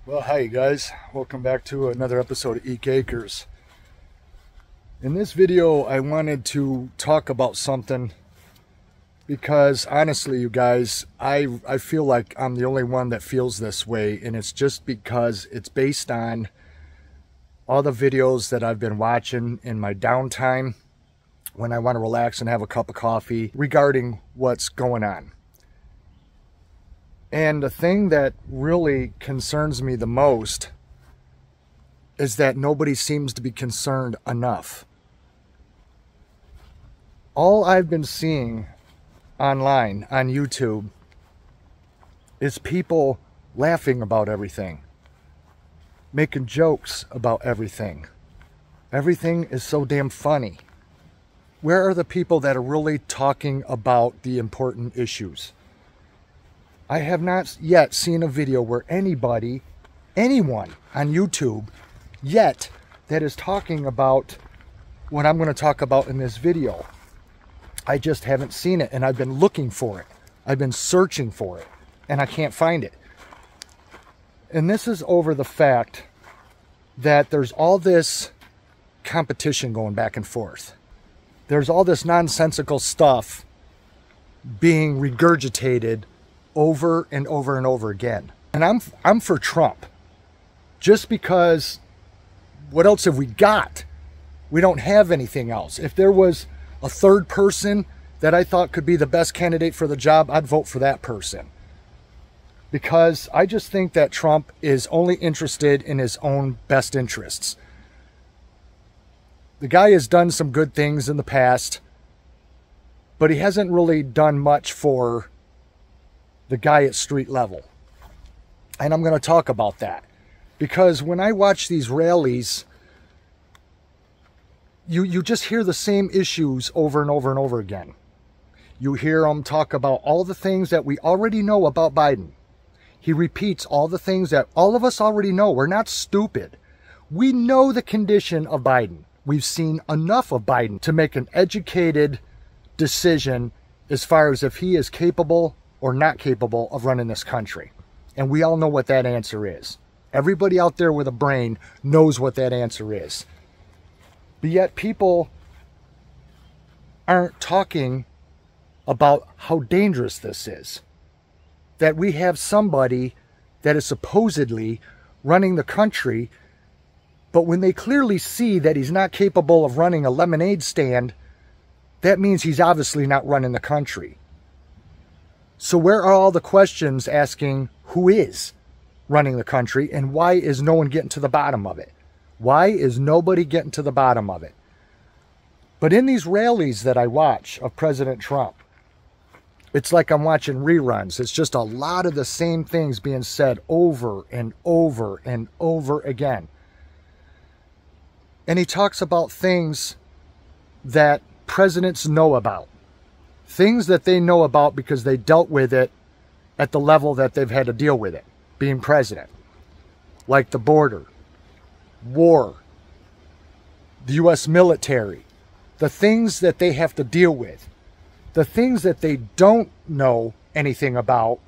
Well, hi guys. Welcome back to another episode of Eek Acres. In this video, I wanted to talk about something because honestly, you guys, I feel like I'm the only one that feels this way, and it's just because it's based on all the videos that I've been watching in my downtime when I want to relax and have a cup of coffee regarding what's going on. And the thing that really concerns me the most is that nobody seems to be concerned enough. All I've been seeing online on YouTube is people laughing about everything, making jokes about everything. Everything is so damn funny. Where are the people that are really talking about the important issues? I have not yet seen a video where anyone on YouTube yet that is talking about what I'm going to talk about in this video. I just haven't seen it, and I've been looking for it. I've been searching for it, and I can't find it. And this is over the fact that there's all this competition going back and forth. There's all this nonsensical stuff being regurgitated over and over and over again. And I'm for Trump. Just because, what else have we got? We don't have anything else. If there was a third person that I thought could be the best candidate for the job, I'd vote for that person. Because I just think that Trump is only interested in his own best interests. The guy has done some good things in the past, but he hasn't really done much for the guy at street level. And I'm going to talk about that. Because when I watch these rallies, you just hear the same issues over and over and over again. You hear them talk about all the things that we already know about Biden. He repeats all the things that all of us already know. We're not stupid. We know the condition of Biden. We've seen enough of Biden to make an educated decision as far as if he is capable or not capable of running this country. And we all know what that answer is. Everybody out there with a brain knows what that answer is. But yet people aren't talking about how dangerous this is. That we have somebody that is supposedly running the country, but when they clearly see that he's not capable of running a lemonade stand, that means he's obviously not running the country. So where are all the questions asking who is running the country, and why is no one getting to the bottom of it? Why is nobody getting to the bottom of it? But in these rallies that I watch of President Trump, it's like I'm watching reruns. It's just a lot of the same things being said over and over and over again. And he talks about things that presidents know about. Things that they know about because they dealt with it at the level that they've had to deal with it, being president. Like the border, war, the U.S. military, the things that they have to deal with. The things that they don't know anything about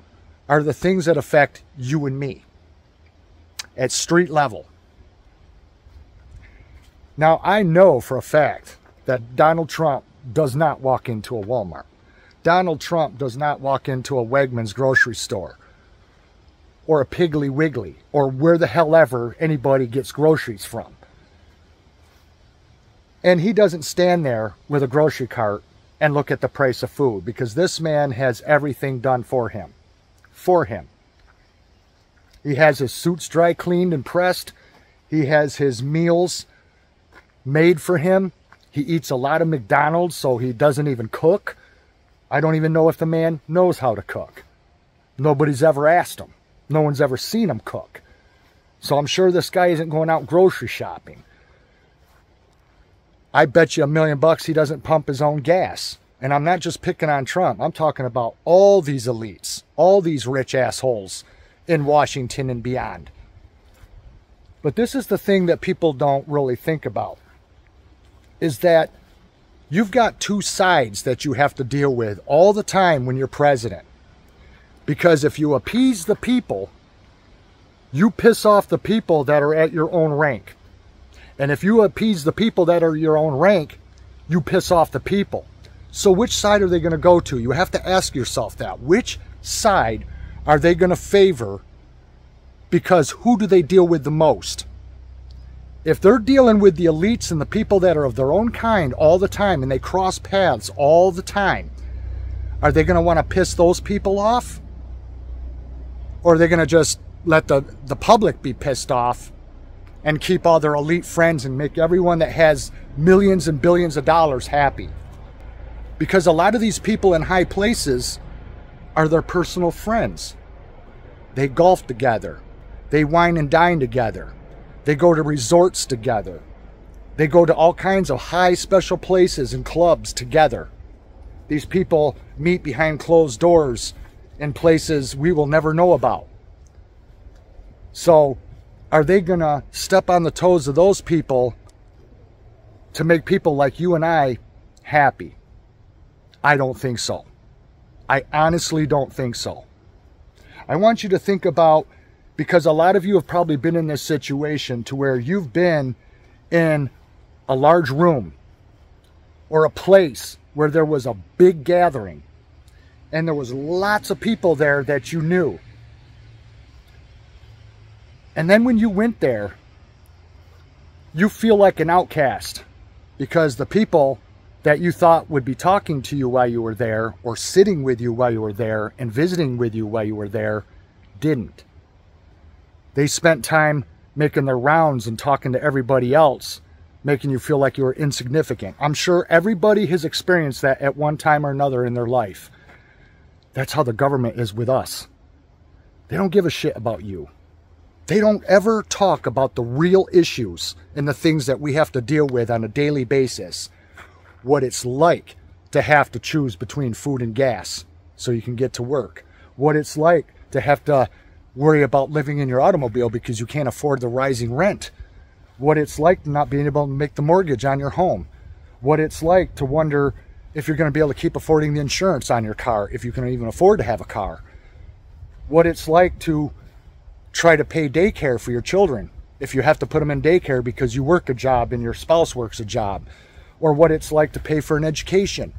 are the things that affect you and me at street level. Now, I know for a fact that Donald Trump does not walk into a Walmart. Donald Trump does not walk into a Wegmans grocery store or a Piggly Wiggly or where the hell ever anybody gets groceries from. And he doesn't stand there with a grocery cart and look at the price of food, because this man has everything done for him. For him. He has his suits dry cleaned and pressed. He has his meals made for him. He eats a lot of McDonald's, so he doesn't even cook. I don't even know if the man knows how to cook. Nobody's ever asked him. No one's ever seen him cook. So I'm sure this guy isn't going out grocery shopping. I bet you $1 million he doesn't pump his own gas. And I'm not just picking on Trump. I'm talking about all these elites, all these rich assholes in Washington and beyond. But this is the thing that people don't really think about, is that you've got two sides that you have to deal with all the time when you're president. Because if you appease the people, you piss off the people that are at your own rank. And if you appease the people that are your own rank, you piss off the people. So which side are they going to go to? You have to ask yourself that. Which side are they going to favor? Because who do they deal with the most? If they're dealing with the elites and the people that are of their own kind all the time, and they cross paths all the time, are they going to want to piss those people off? Or are they going to just let the public be pissed off and keep all their elite friends and make everyone that has millions and billions of dollars happy? Because a lot of these people in high places are their personal friends. They golf together. They wine and dine together. They go to resorts together. They go to all kinds of high special places and clubs together. These people meet behind closed doors in places we will never know about. So, are they going to step on the toes of those people to make people like you and I happy? I don't think so. I honestly don't think so. I want you to think about, because a lot of you have probably been in this situation to where you've been in a large room or a place where there was a big gathering and there was lots of people there that you knew. And then when you went there, you feel like an outcast because the people that you thought would be talking to you while you were there or sitting with you while you were there and visiting with you while you were there didn't. They spent time making their rounds and talking to everybody else, making you feel like you were insignificant. I'm sure everybody has experienced that at one time or another in their life. That's how the government is with us. They don't give a shit about you. They don't ever talk about the real issues and the things that we have to deal with on a daily basis. What it's like to have to choose between food and gas so you can get to work. What it's like to have to worry about living in your automobile because you can't afford the rising rent. What it's like not being able to make the mortgage on your home. What it's like to wonder if you're going to be able to keep affording the insurance on your car, if you can even afford to have a car. What it's like to try to pay daycare for your children if you have to put them in daycare because you work a job and your spouse works a job. Or what it's like to pay for an education.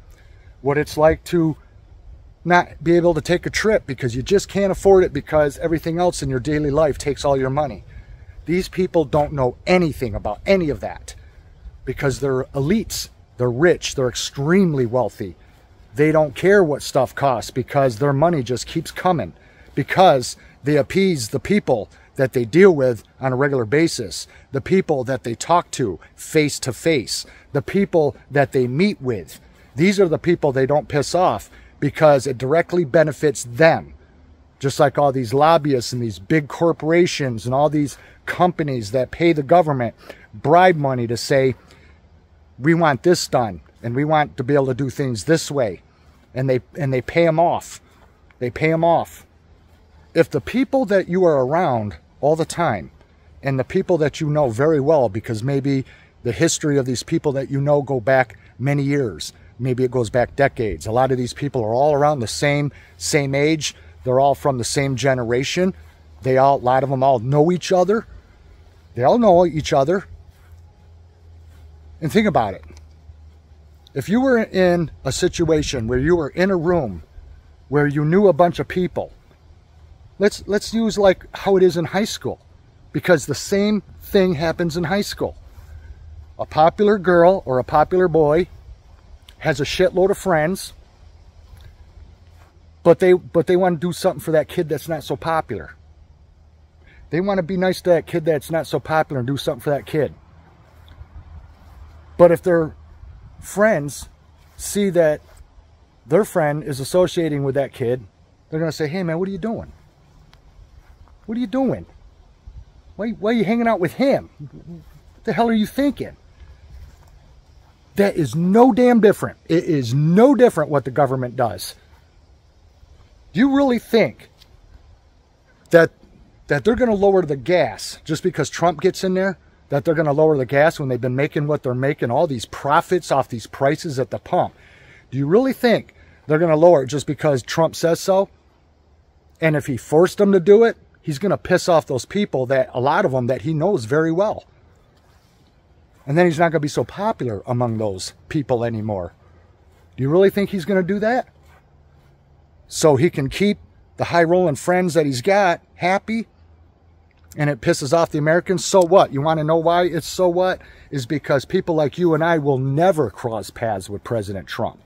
What it's like to not be able to take a trip because you just can't afford it because everything else in your daily life takes all your money. These people don't know anything about any of that because they're elites. They're rich. They're extremely wealthy. They don't care what stuff costs because their money just keeps coming because they appease the people that they deal with on a regular basis, the people that they talk to face to face, the people that they meet with. These are the people they don't piss off because it directly benefits them. Just like all these lobbyists and these big corporations and all these companies that pay the government bribe money to say, we want this done and we want to be able to do things this way. And they pay them off. They pay them off. If the people that you are around all the time and the people that you know very well, because maybe the history of these people that you know go back many years, maybe it goes back decades. A lot of these people are all around the same age. They're all from the same generation. A lot of them all know each other. They all know each other. And think about it. If you were in a situation where you were in a room where you knew a bunch of people, let's use like how it is in high school, because the same thing happens in high school. A popular girl or a popular boy has a shitload of friends, but they want to do something for that kid that's not so popular. They want to be nice to that kid that's not so popular and do something for that kid. But if their friends see that their friend is associating with that kid, they're going to say, hey man, what are you doing? What are you doing? Why are you hanging out with him? What the hell are you thinking? That is no damn different. It is no different what the government does. Do you really think that they're going to lower the gas just because Trump gets in there? That they're going to lower the gas when they've been making what they're making, all these profits off these prices at the pump? Do you really think they're going to lower it just because Trump says so? And if he forced them to do it, He's going to piss off those people, that a lot of them that he knows very well. And then he's not going to be so popular among those people anymore. Do you really think he's going to do that? So he can keep the high-rolling friends that he's got happy, and it pisses off the Americans? So what? You want to know why it's so what? Is because people like you and I will never cross paths with President Trump.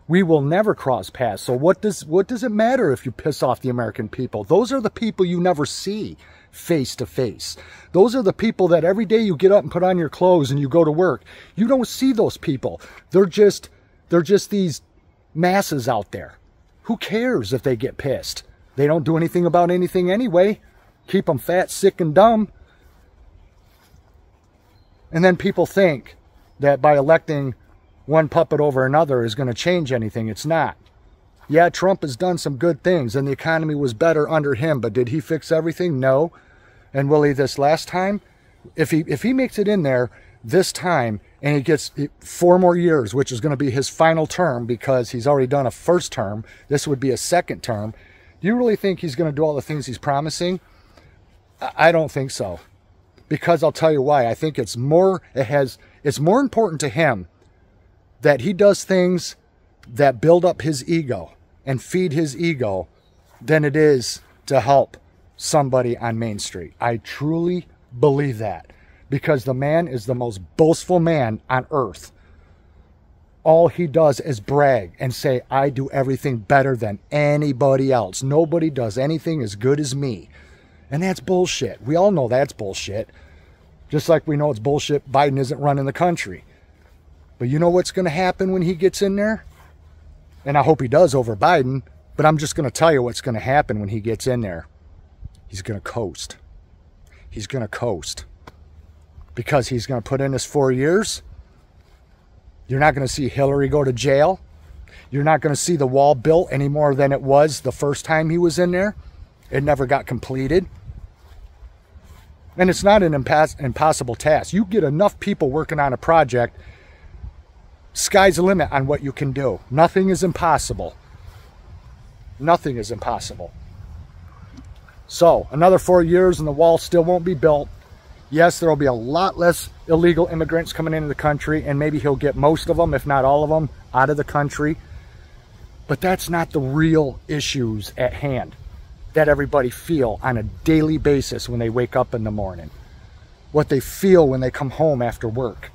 We will never cross paths. So what does it matter if you piss off the American people? Those are the people you never see face to face. Those are the people that every day you get up and put on your clothes and you go to work. You don't see those people. They're just these masses out there. Who cares if they get pissed? They don't do anything about anything anyway. Keep them fat, sick, and dumb. And then people think that by electing one puppet over another is going to change anything. It's not. Yeah, Trump has done some good things, and the economy was better under him, but did he fix everything? No. And will he this last time? If he makes it in there this time, and he gets 4 more years, which is going to be his final term, because he's already done a first term, this would be a second term, do you really think he's going to do all the things he's promising? I don't think so. Because I'll tell you why. I think it's more important to him that he does things that build up his ego and feed his ego than it is to help somebody on Main Street. I truly believe that, because the man is the most boastful man on earth. All he does is brag and say, I do everything better than anybody else. Nobody does anything as good as me. And that's bullshit. We all know that's bullshit. Just like we know it's bullshit Biden isn't running the country. But you know what's going to happen when he gets in there? And I hope he does over Biden, but I'm just going to tell you what's going to happen when he gets in there. He's going to coast. He's going to coast. Because he's going to put in his 4 years. You're not going to see Hillary go to jail. You're not going to see the wall built any more than it was the first time he was in there. It never got completed. And it's not an impossible task. You get enough people working on a project, sky's the limit on what you can do. Nothing is impossible. Nothing is impossible. So, another 4 years and the wall still won't be built. Yes, there will be a lot less illegal immigrants coming into the country, and maybe he'll get most of them, if not all of them, out of the country. But that's not the real issues at hand that everybody feel on a daily basis when they wake up in the morning. What they feel when they come home after work.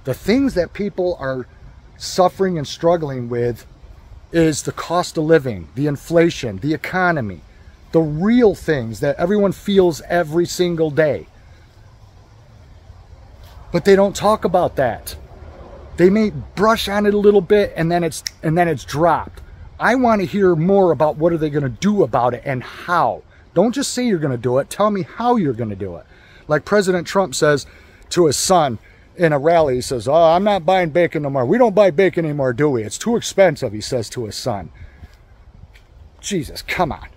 The things that people are suffering and struggling with is the cost of living, the inflation, the economy, the real things that everyone feels every single day. But they don't talk about that. They may brush on it a little bit and then it's dropped. I want to hear more about what are they going to do about it and how. Don't just say you're going to do it. Tell me how you're going to do it. Like President Trump says to his son in a rally, he says, oh, I'm not buying bacon no more. We don't buy bacon anymore, do we? It's too expensive, he says to his son. Jesus, come on.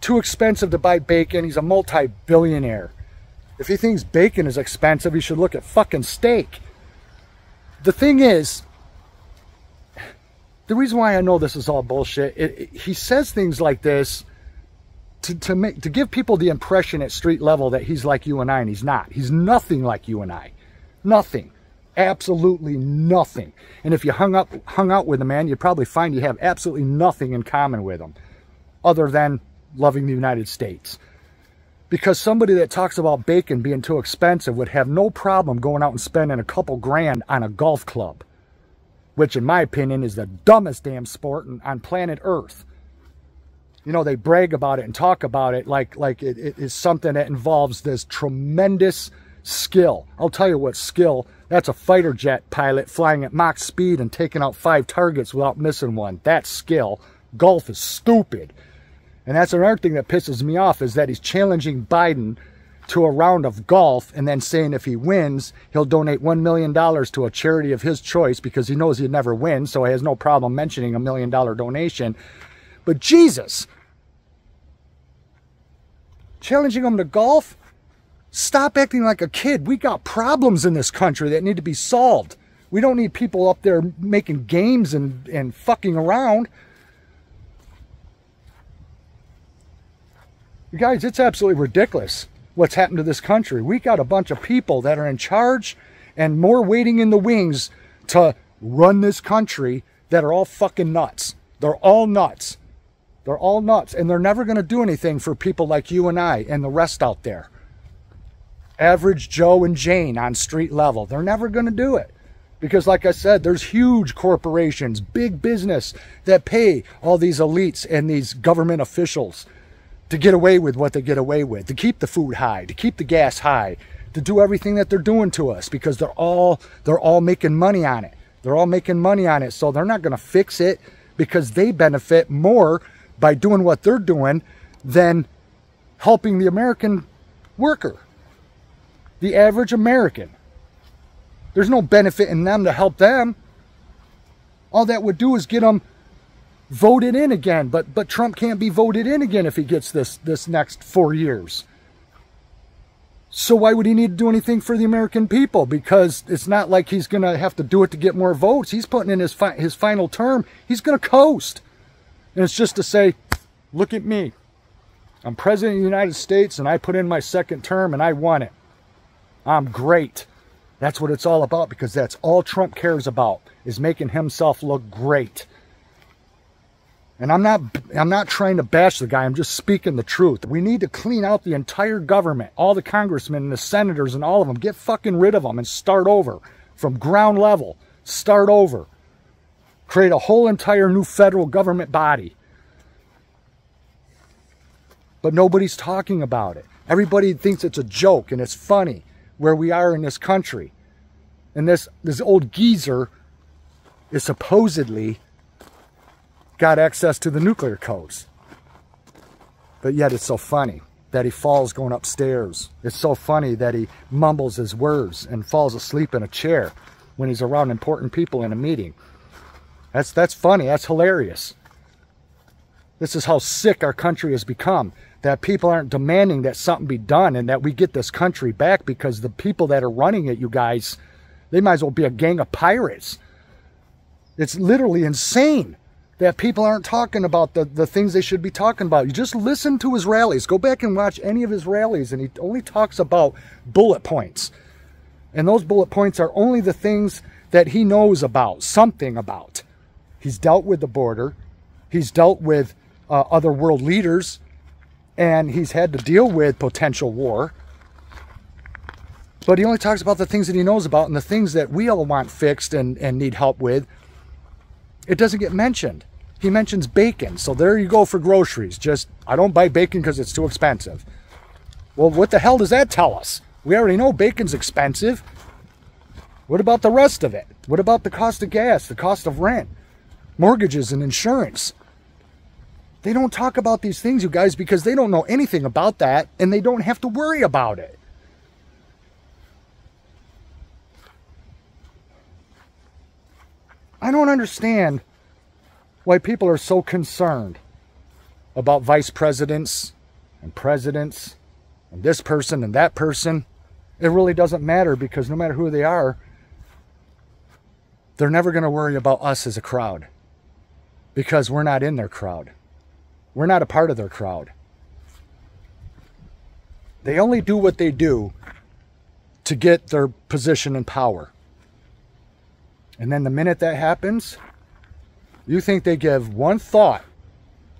Too expensive to buy bacon. He's a multi-billionaire. If he thinks bacon is expensive, he should look at fucking steak. The thing is, the reason why I know this is all bullshit, he says things like this to give people the impression at street level that he's like you and I, and he's not. He's nothing like you and I. Nothing. Absolutely nothing. And if you hung out with a man, you'd probably find you have absolutely nothing in common with him other than loving the United States. Because somebody that talks about bacon being too expensive would have no problem going out and spending a couple grand on a golf club, which in my opinion is the dumbest damn sport on planet Earth. You know, they brag about it and talk about it like it is something that involves this tremendous skill. I'll tell you what skill. That's a fighter jet pilot flying at Mach speed and taking out 5 targets without missing one. That's skill. Golf is stupid. And that's another thing that pisses me off, is that he's challenging Biden to a round of golf and then saying if he wins, he'll donate $1 million to a charity of his choice because he knows he'd never win, so he has no problem mentioning $1 million donation. But Jesus, challenging him to golf? Stop acting like a kid. We got problems in this country that need to be solved. We don't need people up there making games and fucking around. You guys, it's absolutely ridiculous what's happened to this country. We got a bunch of people that are in charge and more waiting in the wings to run this country that are all fucking nuts. They're all nuts. They're all nuts. And they're never going to do anything for people like you and I and the rest out there. Average Joe and Jane on street level. They're never going to do it. Because like I said, there's huge corporations, big business that pay all these elites and these government officials to get away with what they get away with, to keep the food high, to keep the gas high, to do everything that they're doing to us, because they're all making money on it. They're all making money on it, so they're not going to fix it because they benefit more by doing what they're doing than helping the American worker, the average American. There's no benefit in them to help them. All that would do is get them voted in again, but Trump can't be voted in again if he gets this next 4 years. So why would he need to do anything for the American people? Because it's not like he's going to have to do it to get more votes. He's putting in his final term. He's going to coast. And it's just to say, look at me. I'm president of the United States and I put in my second term and I won it. I'm great. That's what it's all about, because that's all Trump cares about, is making himself look great. And I'm not trying to bash the guy. I'm just speaking the truth. We need to clean out the entire government, all the congressmen and the senators and all of them. Get fucking rid of them and start over from ground level. Start over. Create a whole entire new federal government body. But nobody's talking about it. Everybody thinks it's a joke and it's funny where we are in this country. And this old geezer is supposedly got access to the nuclear codes. But yet it's so funny that he falls going upstairs. It's so funny that he mumbles his words and falls asleep in a chair when he's around important people in a meeting. That's funny. That's hilarious. This is how sick our country has become. That people aren't demanding that something be done and that we get this country back, because the people that are running it, you guys, they might as well be a gang of pirates. It's literally insane that people aren't talking about the things they should be talking about. You just listen to his rallies. Go back and watch any of his rallies, and he only talks about bullet points. And those bullet points are only the things that he knows about, something about. He's dealt with the border. He's dealt with other world leaders. And he's had to deal with potential war. But he only talks about the things that he knows about, and the things that we all want fixed and need help with, it doesn't get mentioned. He mentions bacon. So there you go for groceries. Just, I don't buy bacon because it's too expensive. Well, what the hell does that tell us? We already know bacon's expensive. What about the rest of it? What about the cost of gas, the cost of rent, mortgages and insurance? They don't talk about these things, you guys, because they don't know anything about that, and they don't have to worry about it. I don't understand why people are so concerned about vice presidents and presidents and this person and that person. It really doesn't matter, because no matter who they are, they're never going to worry about us as a crowd, because we're not in their crowd. We're not a part of their crowd. They only do what they do to get their position and power. And then the minute that happens, you think they give one thought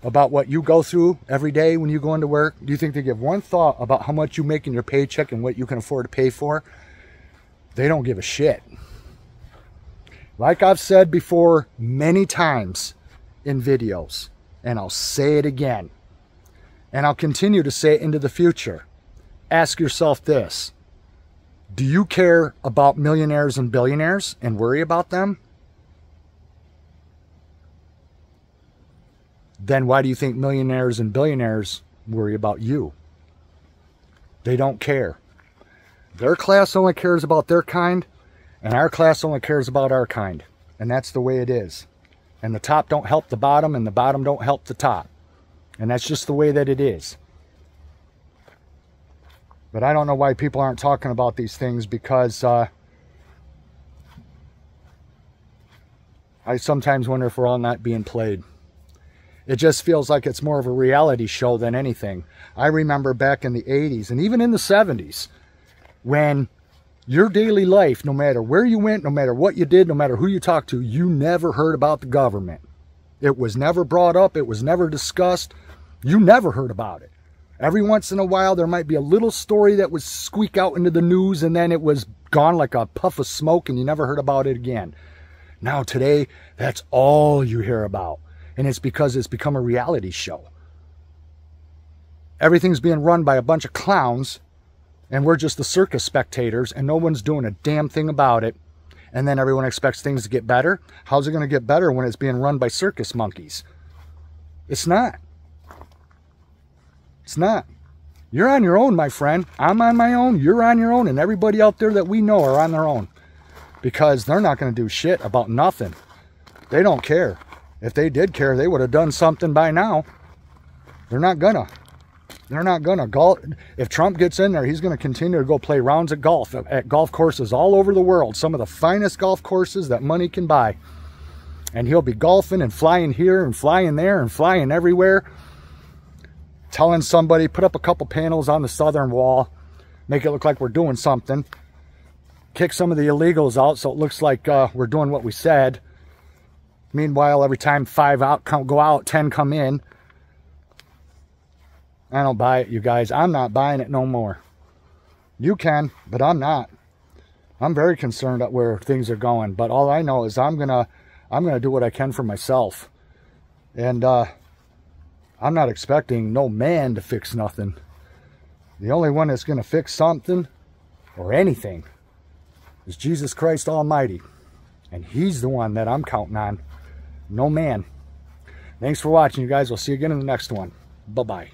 about what you go through every day when you go into work? Do you think they give one thought about how much you make in your paycheck and what you can afford to pay for? They don't give a shit. Like I've said before many times in videos, and I'll say it again, and I'll continue to say it into the future. Ask yourself this: do you care about millionaires and billionaires and worry about them? Then why do you think millionaires and billionaires worry about you? They don't care. Their class only cares about their kind, and our class only cares about our kind. And that's the way it is. And the top don't help the bottom, and the bottom don't help the top. And that's just the way that it is. But I don't know why people aren't talking about these things, because I sometimes wonder if we're all not being played. It just feels like it's more of a reality show than anything. I remember back in the 80s and even in the 70s when your daily life, no matter where you went, no matter what you did, no matter who you talked to, you never heard about the government. It was never brought up. It was never discussed. You never heard about it. Every once in a while, there might be a little story that would squeak out into the news, and then it was gone like a puff of smoke, and you never heard about it again. Now, today, that's all you hear about. And it's because it's become a reality show. Everything's being run by a bunch of clowns, and we're just the circus spectators, and no one's doing a damn thing about it. And then everyone expects things to get better. How's it going to get better when it's being run by circus monkeys? It's not. It's not. You're on your own, my friend. I'm on my own. You're on your own. And everybody out there that we know are on their own. Because they're not going to do shit about nothing. They don't care. If they did care, they would have done something by now. They're not gonna. They're not gonna. If Trump gets in there, he's going to continue to go play rounds at golf courses all over the world. Some of the finest golf courses that money can buy. And he'll be golfing and flying here and flying there and flying everywhere. Telling somebody, put up a couple panels on the southern wall. Make it look like we're doing something. Kick some of the illegals out so it looks like we're doing what we said. Meanwhile, every time 5 go out, 10 come in. I don't buy it, you guys. I'm not buying it no more. You can, but I'm not. I'm very concerned at where things are going. But all I know is I'm gonna do what I can for myself. And I'm not expecting no man to fix nothing. The only one that's gonna fix something or anything is Jesus Christ Almighty. And he's the one that I'm counting on. No man. Thanks for watching, you guys. We'll see you again in the next one. Bye-bye.